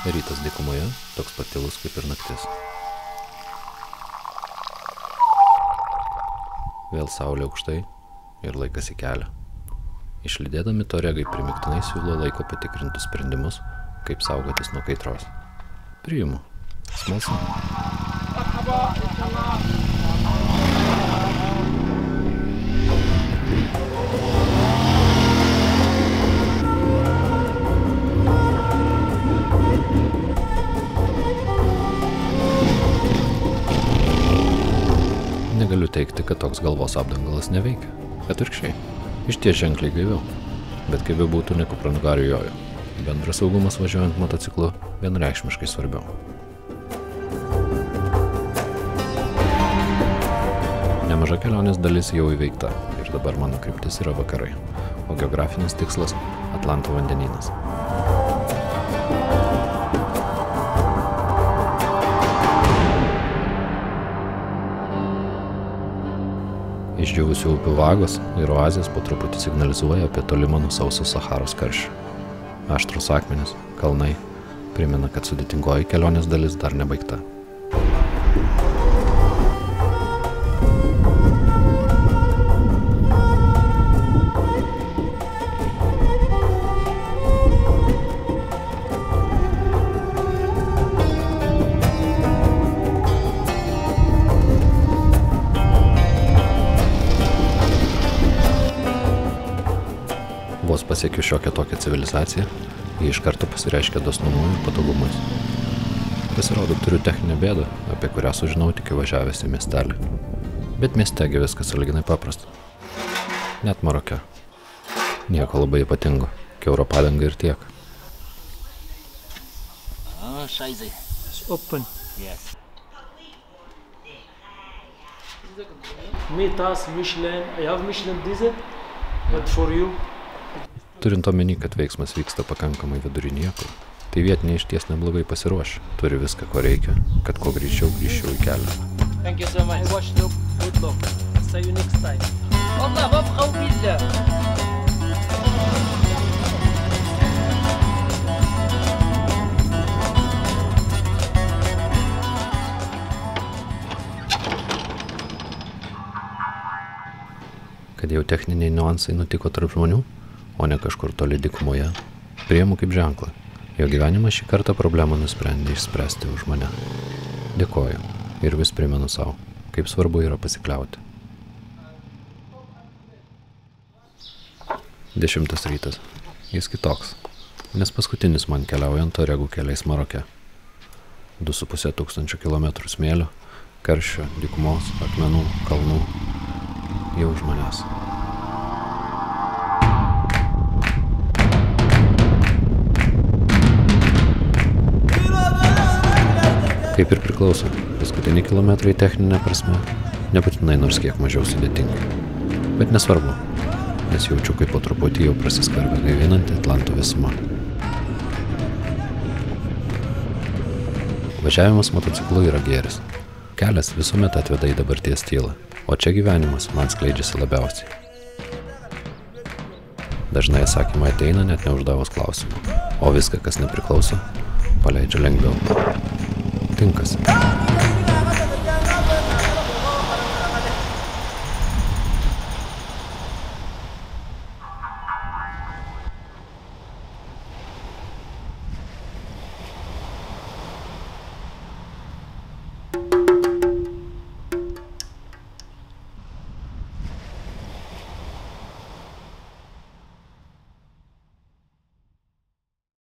Rytas dykumoje toks pat tylus kaip ir naktis. Vėl saulė aukštai ir laikas į kelią. Išlydėdami toregai primiktinai siūlo laiko patikrintus sprendimus, kaip saugotis nuo kaitros. Priimu. Smalsu. Negaliu teigti, kad toks galvos apdangalas neveikia. Atvirkščiai. Išties ženkliai gaiviau. Bet kaip bebūtų, ne kupranugariu jojo. Bendras saugumas važiuojant motociklu vienareikšmiškai svarbiau. Nemaža kelionės dalis jau įveikta ir dabar mano kryptis yra vakarai, o geografinis tikslas – Atlanto vandenynas. Išdžiūvusių upių vagos ir oazės po truputį signalizuoja apie tolimą nuo sauso Saharos karščio. Aštrūs akmenys, kalnai primena, kad sudėtingoji kelionės dalis dar nebaigta. Vos pasiekiu šiokią tokią civilizaciją, jie iš karto pasireiškia dosnumu ir patogumais. Pasirodo, turiu techninę bėdą, apie kurią sužinau tik įvažiavęs į miestelį. Bet miestegi viskas sąlyginai paprasta. Net Maroke. Nieko labai ypatingo. Kiaura padanga ir tiek. It's open. Yes. Metas, Michelin. I have Michelin diesel, but for you. Turint omeny, kad veiksmas vyksta pakankamai vidury niekur, tai vietiniai išties neblogai pasiruošę. Turi viską, ko reikia, kad kuo greičiau grįžčiau į kelią. Thank you so much. I watch look. Good luck. See you next time. Allah, wabqa billah. Kad jau techniniai niuansai nutiko tarp žmonių, o ne kažkur toli dykumoje, priimu kaip ženklą. Jo gyvenimas šį kartą problemą nusprendė išspręsti už mane. Dėkoju ir vis primenu savo, kaip svarbu yra pasikliauti. 10 rytas. Jis kitoks, nes paskutinis man keliaujant toregų keliais Maroke. 2500 kilometrų smėlio, karščio, dykumos, akmenų, kalnų. Jau už manęs. Kaip ir priklauso, paskutiniai kilometrai techninė prasme nebūtinai nors kiek mažiau sudėtingi. Bet nesvarbu, nes jaučiu, kaip po truputį jau prasiskarbia gaivinanti Atlanto visuma. Važiavimas motociklu yra gėris. Kelias visuomet atveda į dabarties tylą, o čia gyvenimas man skleidžiasi labiausiai. Dažnai atsakymai ateina net neuždavus klausimų, o viską, kas nepriklauso, paleidžia lengviau. Tinkas.